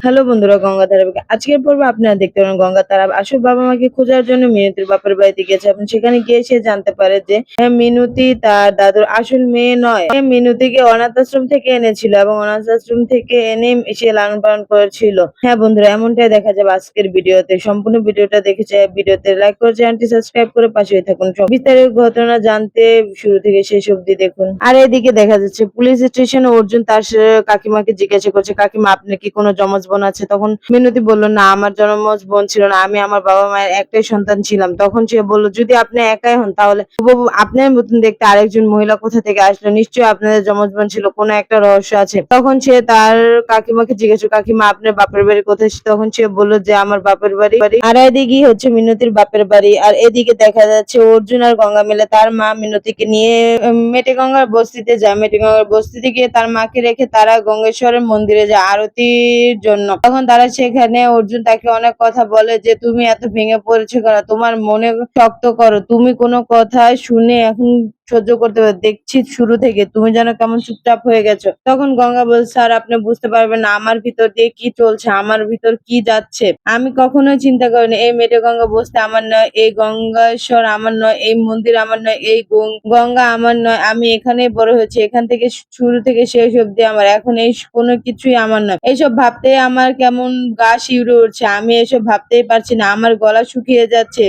Hello বন্ধুরা, গঙ্গাধার আজকের পর্বে আপনারা দেখতে পারেন গঙ্গা তার আসল বাবা মাকে খোঁজার জন্য মিনতির বাপের বাড়িতে গেছে এবং সেখানে গিয়ে সে জানতে পারে যে মিনতি তার দাদুর আসল মেয়ে নয়। মিনতিকে অনাথ আশ্রম থেকে এনেছিল এবং অনাথ আশ্রম থেকে এনে সে লালন পালন করেছিল। হ্যাঁ বন্ধুরা, এমনটাই দেখা যাবে আজকের ভিডিওতে। সম্পূর্ণ ভিডিওটা দেখে ভিডিওতে লাইক করে চ্যানেলটি সাবস্ক্রাইব করে পাশেই থাকুন। বিস্তারিত ঘটনা জানতে শুরু থেকে শেষ অবধি দেখুন। আর এদিকে দেখা যাচ্ছে পুলিশ স্টেশনে অর্জুন তার কাকিমাকে জিজ্ঞাসা করছে, কাকিমা আপনার কি কোনো জমজ বোন আছে? তখন মিনতি বলল, না আমার জমজ বোন ছিল না, আমি আমার বাবা মায়ের একটাই সন্তান ছিলাম। তখন সে বলল, যদি আপনি একাই হন তাহলে আপনার মতন দেখতে আরেকজন মহিলা কোথা থেকে আসলো? নিশ্চয়ই আপনাদের জমজ বোন ছিল, কোনো একটা রহস্য আছে। তখন সে তার কাকিমাকে জিজ্ঞাসা, কাকিমা আপনার বাপের বাড়ি কোথায়? তখন সে বলল যে আমার বাপের বাড়ি। আর এদিকে হচ্ছে মিনতির বাপের বাড়ি। আর এদিকে দেখা যাচ্ছে অর্জুন আর গঙ্গা মিলে তার মা মিনতিকে নিয়ে মেটেগঙ্গার বস্তিতে যায়। মেটেগঙ্গার বস্তিতে গিয়ে তার মাকে রেখে তারা গঙ্গেশ্বরের মন্দিরে যায় আরতির জন্য। তখন তারা সেখানে অর্জুন তাকে অনেক কথা বলে যে তুমি এত ভেঙে পড়েছো কেন, তোমার মনে শক্ত করো, তুমি কোনো কথা শুনে এখন সহ্য করতে পারো, দেখছি শুরু থেকে তুমি যেন কেমন চুপচাপ হয়ে গেছো। তখন গঙ্গা বলছে, স্যার আপনি বুঝতে পারবেন না আমার ভিতর দিয়ে কি চলছে, আমার ভিতর কি যাচ্ছে। আমি কখনোই চিন্তা করিনি এই মেটেগঙ্গা বসতে আমার নয়, এই গঙ্গাশ্বর আমার নয়, এই মন্দির আমার নয়, এই গঙ্গা আমার নয়। আমি এখানেই বড় হয়েছি, এখান থেকে শুরু থেকে শেষ অব্দি আমার। এখন এই কোনো কিছুই আমার নয়। এইসব ভাবতেই আমার কেমন গা শিউরে উঠছে। আমি এসব ভাবতেই পারছি না, আমার গলা শুকিয়ে যাচ্ছে,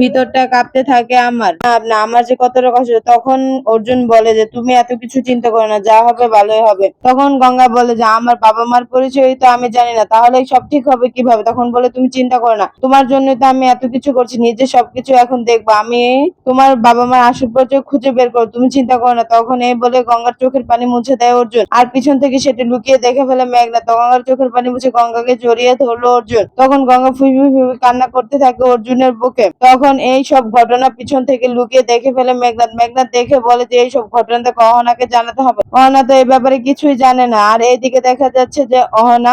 ভিতরটা কাঁপতে থাকে আমার। না আমার যে কতটা কষ্ট। তখন অর্জুন বলে যে তুমি এত কিছু চিন্তা করো না, যা হবে ভালোই হবে। তখন গঙ্গা বলে যে আমার বাবা মার পরিচয় তো আমি জানি না, তাহলে সব ঠিক হবে কিভাবে? তখন বলে তুমি চিন্তা করো না, তোমার জন্য তো আমি এত কিছু করছি, নিজে সবকিছু এখন দেখবো, আমি তোমার বাবা মার আসল পরিচয় খুঁজে বের করো, তুমি চিন্তা করো না। তখন এই বলে গঙ্গার চোখের পানি মুছে দেয় অর্জুন। আর পিছন থেকে সেটা লুকিয়ে দেখে ফেলে মেঘনা। তো গঙ্গার চোখের পানি মুছে গঙ্গাকে জড়িয়ে ধরলো অর্জুন। তখন গঙ্গা ফুসফুস ফুসফুস কান্না করতে থাকে অর্জুনের বুকে। তখন এই সব ঘটনা পিছন থেকে লুকিয়ে দেখে ফেলে মেঘনাথ। মেঘনাথ দেখে বলে যে এইসব ঘটনা তো অহনাকে জানাতে হবে, অহনা তো এই ব্যাপারে কিছুই জানে না। আর এইদিকে দেখা যাচ্ছে যে অহনা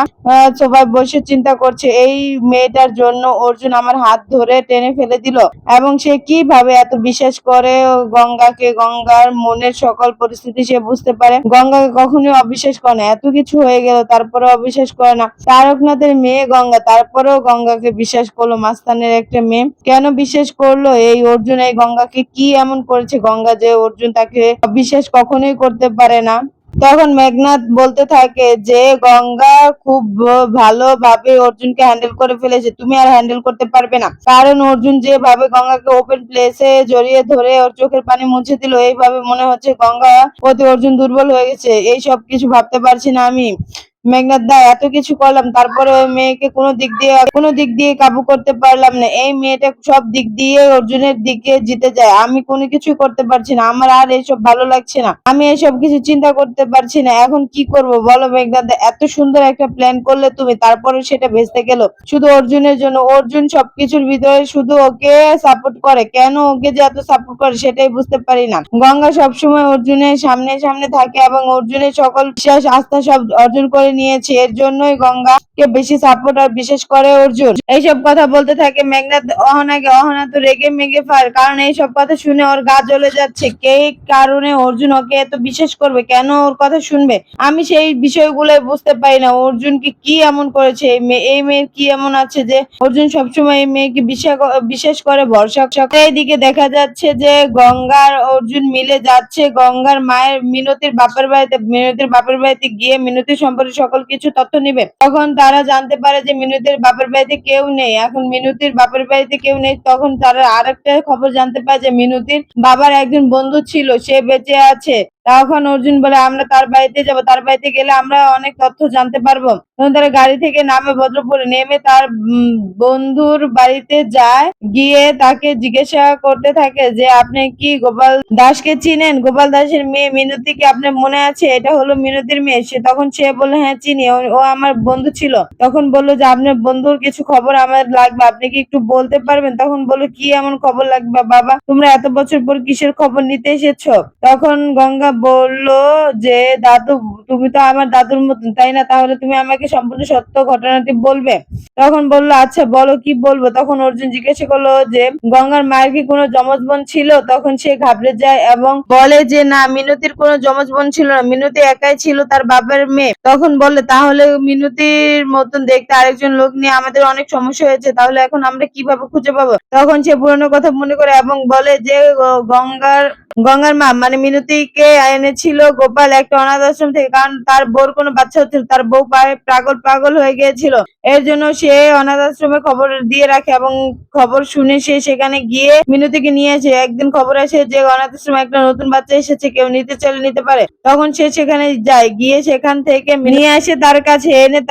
সবাই বসে চিন্তা করছে এই মেয়েটার জন্য অর্জুন আমার হাত ধরে টেনে ফেলে দিল এবং সে কিভাবে এত বিশ্বাস করে গঙ্গাকে, গঙ্গার মনের সকল পরিস্থিতি সে বুঝতে পারে। গঙ্গাকে কখনোই অবিশ্বাস করে না, এত কিছু হয়ে গেল তারপরে অবিশ্বাস করে না। তারকনাথের মেয়ে গঙ্গা, তারপরেও গঙ্গাকে বিশ্বাস করলো। মাস্তানের একটা মেয়ে কেন বিশ্বাস করলো এই অর্জুন? এই গঙ্গাকে কি এমন করেছে গঙ্গা যে অর্জুন তাকে বিশ্বাস কখনোই করতে পারে না? তখন মেঘনাথ বলতে থাকে যে গঙ্গা খুব ভালোভাবে অর্জুনকে হ্যান্ডেল করে ফেলেছে, তুমি আর হ্যান্ডেল করতে পারবে না। কারণ অর্জুন যেভাবে গঙ্গাকে ওপেন প্লেসে জড়িয়ে ধরে ওর চোখের পানি মুছে দিল, এইভাবে মনে হচ্ছে গঙ্গা প্রতি অর্জুন দুর্বল হয়ে গেছে। এই সব কিছু ভাবতে পারছি না আমি। মেঘনাথ দা এত কিছু করলাম, তারপরে ওই মেয়েকে কোনো দিক দিয়ে কাবু করতে পারলাম না। এই মেয়েটা সব দিক দিয়ে অর্জুনের দিকে জিতে যায়, আমি কোনো কিছু করতে পারছি না। আমার আর এইসব ভালো লাগছে না, আমি এইসব কিছু চিন্তা করতে পারছি না। এখন কি করব বলো মেঘনাথ দা? এত সুন্দর একটা প্ল্যান করলে তুমি, তারপরে সেটা ভেস্তে গেল শুধু অর্জুনের জন্য। অর্জুন সবকিছুর ভিতরে শুধু ওকে সাপোর্ট করে, কেন ওকে যে এত সাপোর্ট করে সেটাই বুঝতে পারি না। গঙ্গা সবসময় অর্জুনের সামনে সামনে থাকে এবং অর্জুনের সকল বিশ্বাস আস্থা সব অর্জন করে নিয়েছে, এর জন্যই গঙ্গাকে বেশি সাপোর্ট আর বিশেষ করে অর্জুন। এইসব কথা বলতে থাকে মেঘনাথ অহনাকে। অহনা তো রেগে মেগে ফার, কারণ এইসব কথা শুনে ওর গা জ্বলে যাচ্ছে। কে কারণে অর্জুন ওকে এত বিশ্বাস করবে, কেন ওর কথা শুনবে? আমি সেই বিষয়গুলো বুঝতে পারি না। অর্জুনকে কি এমন করেছে এই মেয়ের কি এমন আছে যে অর্জুন সবসময় এই মেয়েকে বিশ্বাস করে, ভরসা করে? এইদিকে দেখা যাচ্ছে যে গঙ্গা আর অর্জুন মিলে যাচ্ছে গঙ্গার মায়ের মিনতির বাপের বাড়িতে গিয়ে মিনতির সম্পর্কে সকল কিছু তথ্য নিবে। তখন তারা জানতে পারে যে মিনতির বাপের বাড়িতে কেউ নেই। এখন মিনতির বাপের বাড়িতে কেউ নেই, তখন তারা আরেকটা খবর জানতে পারে যে মিনতির বাবার একজন বন্ধু ছিল, সে বেঁচে আছে। তখন অর্জুন বলে আমরা তার বাড়িতে যাব, তার বাড়িতে গেলে আমরা অনেক তথ্য জানতে পারবো। তখন তারা গাড়ি থেকে নামে, ভদ্রপুরে নেমে তার বন্ধুর বাড়িতে যায়। গিয়ে তাকে জিজ্ঞাসা করতে থাকে যে আপনি কি গোপাল দাসকে চিনেন? গোপাল দাসের মেয়ে মিনতিকে আপনার মনে আছে? এটা হলো মিনতির মেয়ে। তখন সে বললো হ্যাঁ চিনি, ও আমার বন্ধু ছিল। তখন বললো যে আপনার বন্ধুর কিছু খবর আমার লাগবে, আপনি কি একটু বলতে পারবেন? তখন বললো কি এমন খবর লাগবে বাবা, তোমরা এত বছর পর কিসের খবর নিতে এসেছো? তখন গঙ্গা বলল যে দাদু, তুমি তো আমার দাদুর মতন, তাই না? তাহলে তুমি আমাকে সম্পূর্ণ সত্য ঘটনাটি বলবে। তখন বলল, আচ্ছা বলো, কি বলবো? তখন অর্জুন জিজ্ঞাসা করলো যে গঙ্গার মায়ের কি কোনো যমজ বোন ছিল? তখন সে ঘাবড়ে যায় এবং বলে যে না, মিনতির কোনো যমজ বোন ছিল না, মিনতি একাই ছিল তার বাবার মেয়ে। তখন বললে, তাহলে মিনতির মতন দেখতে আরেকজন লোক নিয়ে আমাদের অনেক সমস্যা হয়েছে, তাহলে এখন আমরা কিভাবে খুঁজে পাবো? তখন সে পুরনো কথা মনে করে এবং বলে যে গঙ্গার গঙ্গার মা মানে মিনতিকে এনেছিল গোপাল একটা অনাথ আশ্রম থেকে, কারণ তার বউর কোনো বাচ্চা হচ্ছিল, তার বউ পাগল পাগল হয়ে গিয়েছিল। এর জন্য সে অনাথ আশ্রমে খবর দিয়ে রাখে এবং খবর শুনে সে সেখানে গিয়ে মিনতিকে নিয়ে আসে। একদিন খবর আসে যে অনাথ আশ্রমে একটা নতুন বাচ্চা এসেছে, কেউ নিতে চাইলে নিতে পারে। তখন সে সেখানে যায়, গিয়ে সেখান থেকে নিয়ে আসে তার কাছে, এনে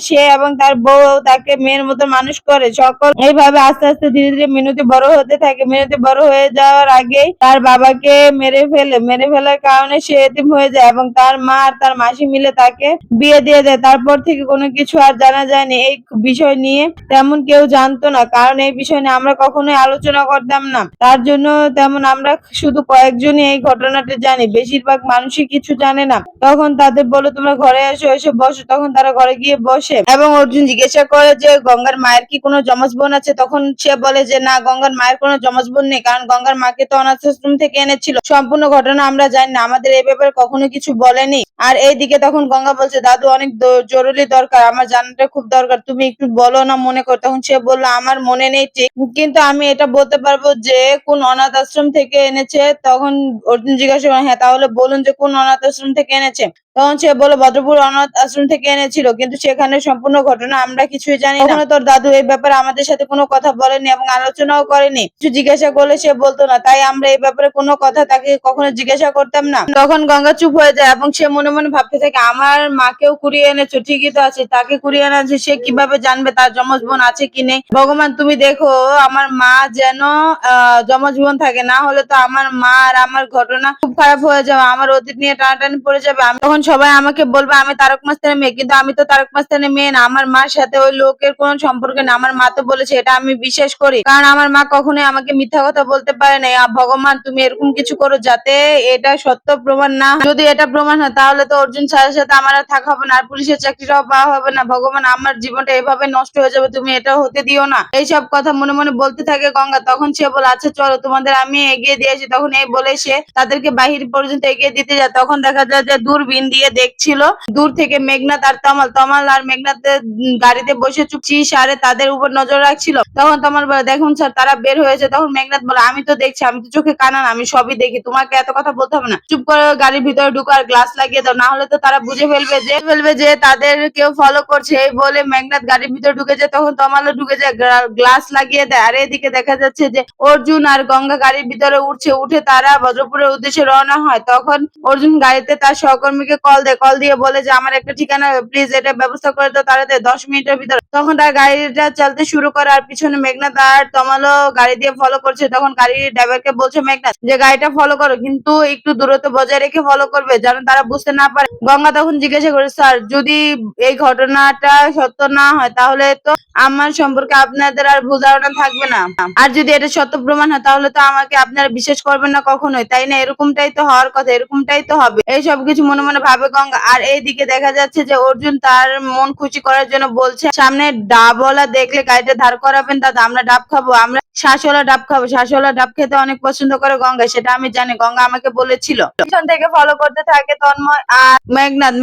সে এবং তার বউ তাকে মেয়ের মতো মানুষ করে। সকল এইভাবে আস্তে আস্তে ধীরে ধীরে মিনতি বড় হতে থাকে। মিনতি বড় হয়ে যাওয়ার আগেই তার বাবাকে মেরে ফেলার কারণে সে এতিম হয়ে যায় এবং তার মা আর তার মাসি মিলে তাকে বিয়ে দিয়ে দেয়। তারপর থেকে কোনো কিছু আর জানা যায়নি। এই বিষয় নিয়ে তেমন কেউ জানতো না, কারণ এই বিষয় নিয়ে আমরা কখনোই আলোচনা করতাম না। তার জন্য তেমন আমরা শুধু কয়েকজনই এই ঘটনাটি জানি, বেশিরভাগ মানুষই কিছু জানে না। তখন তাদের বলো, তোমরা ঘরে এসো, এসে বসো। তখন তারা ঘরে গিয়ে বসে এবং অর্জুন জিজ্ঞাসা করে যে গঙ্গার মায়ের কি কোনো যমজ বোন আছে? তখন সে বলে যে না, গঙ্গার মায়ের কোনো যমজ বোন নেই, কারণ গঙ্গার মাকে তো অনাথ আশ্রম থেকে এনেছিল। সম্পূর্ণ ঘটনা আমরা জানি না, আমাদের এই ব্যাপারে কখনো কিছু বলেনি। আর এইদিকে তখন গঙ্গা বলছে, দাদু অনেক জরুরি দরকার, আমার জানাটা খুব দরকার, তুমি একটু বলো না মনে কর। তখন সে বললো, আমার মনে নেই ঠিক, কিন্তু আমি এটা বলতে পারবো যে কোন অনাথ আশ্রম থেকে এনেছে। তখন অর্জুন জিজ্ঞাসা করে, হ্যাঁ তাহলে বলুন যে কোন অনাথ আশ্রম থেকে এনেছে। তখন সে বলল, ভদ্রপুর অনাথ আশ্রম থেকে এনেছিল, কিন্তু সেখানে সম্পূর্ণ ঘটনা আমরা কিছুই জানি না। কখনো তোর দাদু এই ব্যাপারে আমাদের সাথে কোনো কথা বলেনি এবং আলোচনাও করেনি। কিছু জিজ্ঞাসা করলে সে বলতো না, তাই আমরা এই ব্যাপারে কোনো কথা তাকে কখনো জিজ্ঞাসা করতাম না। তখন গঙ্গা চুপ হয়ে যায় এবং সে মনে মনে ভাবতে থাকে, আমার মাকেও কুড়িয়ে এনেছো, ঠিকই তো আছে, তাকে কুড়িয়ে এনেছে, সে কিভাবে জানবে তার যমজ বোন আছে কি নেই? ভগবান তুমি দেখো আমার মা যেন যমজ বোন থাকে, না হলে তো আমার মা আর আমার ঘটনা খুব খারাপ হয়ে যাবে, আমার অতীত নিয়ে টানাটানি পড়ে যাবে। আমি তখন সবাই আমাকে বলবে আমি তারক মাস্টারের মেয়ে, কিন্তু আমি তো তারক মাস্টারের মেয়ে না। আমার মার সাথে ওই লোকের কোনো সম্পর্ক নেই। আমার মা তো বলেছে, এটা আমি বিশ্বাস করি, কারণ আমার মা কখনোই আমাকে মিথ্যা কথা বলতে পারে না। ভগবান তুমি এরকম কিছু করো যাতে এটা সত্য প্রমাণ না হয়। যদি এটা প্রমাণ হয় তাহলে তো অর্জুন স্যারের সাথে আমার আর থাকা হবে না, আর পুলিশের চাকরিটাও পাওয়া হবে না। ভগবান আমার জীবনটা এভাবে নষ্ট হয়ে যাবে, তুমি এটা হতে দিও না। এইসব কথা মনে মনে বলতে থাকে গঙ্গা। তখন সে বলে, আচ্ছা চলো তোমাদের আমি এগিয়ে দিয়েছি। তখন এই বলে সে তাদেরকে বাহির পর্যন্ত এগিয়ে দিতে যায়। তখন দেখা যায় যে দূরবীন দিয়ে দেখছিল দূর থেকে মেঘনাথ আর তমাল, তমাল আর মেঘনাথের গাড়িতে বসে চুপচি সারে তাদের উপর নজর রাখছিল। তখন তমাল বলে, দেখুন স্যার তারা বের হয়েছে। তখন মেঘনাথ বলে, আমি তো দেখছি, আমি তো চোখে কানা না, আমি সবই দেখি, তোমাকে এত কথা বলতে হবে না, চুপ করে গাড়ির ভিতরে ঢুকো আর গ্লাস লাগিয়ে দাও, না হলে তো তারা বুঝে ফেলবে যে তাদের কেউ ফলো করছে। এই বলে মেঘনাথ গাড়ির ভিতরে ঢুকে যায়। তখন তমালও ঢুকে যায়, গ্লাস লাগিয়ে দেয়। আর এদিকে দেখা যাচ্ছে যে অর্জুন আর গঙ্গা গাড়ির ভিতরে উঠে তারা বজ্রপুরের উদ্দেশ্যে রওনা হয়। তখন অর্জুন গাড়িতে তার সহকর্মীকে কল দিয়ে বলে যে আমার একটা ঠিকানা, প্লিজ এটা ব্যবস্থা করে দাও তাড়াতাড়ি 10 মিনিটের ভিতরে। তখন তার গাড়িটা চলতে শুরু করে আর পিছনে মেঘনাথ আর তমালও গাড়ি দিয়ে ফলো করছে। তখন গাড়ির ড্রাইভারকে বলছে মেঘনাথ যে গাড়িটা ফলো করো, কিন্তু একটু দূরত্ব বজায় রেখে ফলো করবে, যেন তারা বুঝতে না পারে। গঙ্গা তখন জিজ্ঞাসা করে, স্যার যদি এই ঘটনাটা সত্য না হয় তাহলে তো আমার সম্পর্কে আপনাদের আর ভুল ধারণা থাকবে না, আর যদি এটা সত্য প্রমাণ হয় তাহলে তো আমাকে আপনারা বিশ্বাস করবেন না কখনোই, তাই না? এরকমটাই তো হওয়ার কথা, এরকমটাই তো হবে। এই সব কিছু মনে মনে ভাবে গঙ্গা। আর এইদিকে দেখা যাচ্ছে যে অর্জুন তার মন খুশি করার জন্য বলছে, সামনে ডাবওয়ালা দেখলে গাড়িটা ধার করাবেন দাদা, আমরা ডাব খাবো, আমরা শাঁসওয়ালা ডাব খাবো। শাঁসওয়ালা ডাব খেতে অনেক পছন্দ করে গঙ্গা, সেটা আমি জানি, গঙ্গা আমাকে বলেছিল। পিছন থেকে ফলো করতে থাকে তন্ময় আর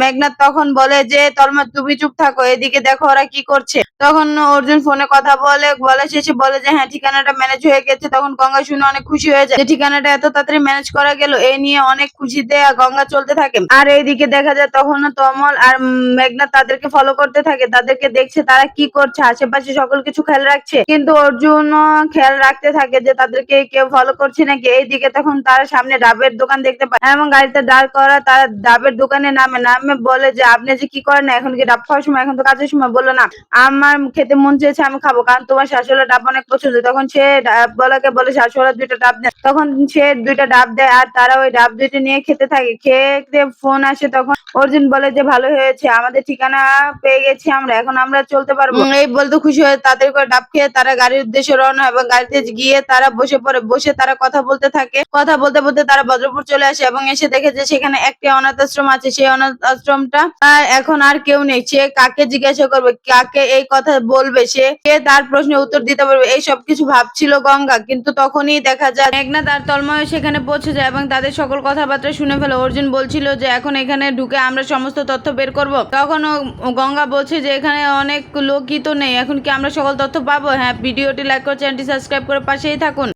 মেঘনাথ তখন বলে যে তন্ময় তুমি চুপ থাকো, এদিকে দেখো ওরা কি করছে। তখন অর্জুন ফোনে কথা বলে শেষে বলে যে হ্যাঁ ঠিকানাটা ম্যানেজ হয়ে গেছে। তখন গঙ্গা শুনে অনেক খুশি হয়ে যায় যে ঠিকানাটা এত তাড়াতাড়ি ম্যানেজ করা গেল। এই নিয়ে অনেক খুশিতে গঙ্গা চলতে থাকে। আর এইদিকে দেখা যায় তখন তমল আর মেঘনাথ তাদেরকে ফলো করতে থাকে, তাদেরকে দেখছে তারা কি করছে, আশেপাশে সকল কিছু খেয়াল রাখছে, কিন্তু অর্জুন খেয়াল রাখতে থাকে যে তাদেরকে কেউ ফলো করছে নাকি। এইদিকে তখন তারা সামনে ডাবের দোকান দেখতে পায় এবং গাড়িতে দাঁড় করা তারা ডাবের দোকানে নামে বলে যে আপনি যে কি করেন না, এখন কি ডাব খাওয়ার সময়, এখন তো কাজের সময়। বললো না, আমার খেতে খেতে মন চেয়েছে, আমি খাবো, কারণ তোমার শাশুড়ির ডাব অনেক পছন্দ। তখন সে ডাবওয়ালাকে বলে শাশুড়ির 2টা ডাব দেন। তখন সে 2টা ডাব দেয় আর তারা ওই ডাব 2টা নিয়ে খেতে থাকে। খেয়ে ফোন আসে, তখন অর্জুন বলে যে ভালো হয়েছে, আমাদের ঠিকানা পেয়ে গেছি আমরা, এখন আমরা চলতে পারবো। এই বলতে খুশি হয়ে তাড়াতাড়ি করে ডাব খেয়ে তারা গাড়ির উদ্দেশ্যে রওনা হয় এবং গাড়িতে গিয়ে তারা বসে পড়ে। বসে তারা কথা বলতে থাকে। কথা বলতে বলতে তারা বজ্রপুর চলে আসে এবং এসে দেখে যে সেখানে একটি অনাথ আশ্রম আছে। সেই অনাথ আশ্রমটা এখন আর কেউ নেই। সে কাকে জিজ্ঞাসা করবে, কাকে এই কথা বলবে, সে কে তার প্রশ্নের উত্তর দিতে পারবে, এই সব কিছু ভাবছিল গঙ্গা। কিন্তু তখনই দেখা যায় মেঘনা তার তন্ময় সেখানে পৌঁছে যায় এবং তাদের সকল কথাবার্তা শুনে ফেলে। অর্জুন বলছিল যে এখন এখানে ঢুকে আমরা সমস্ত তথ্য বের করব। তখন গঙ্গা বলছে যে এখানে অনেক লোকই তো নেই, এখন কি আমরা সকল তথ্য পাবো? হ্যাঁ, ভিডিওটি লাইক করে চ্যানেলটি সাবস্ক্রাইব করে পাশেই থাকুন।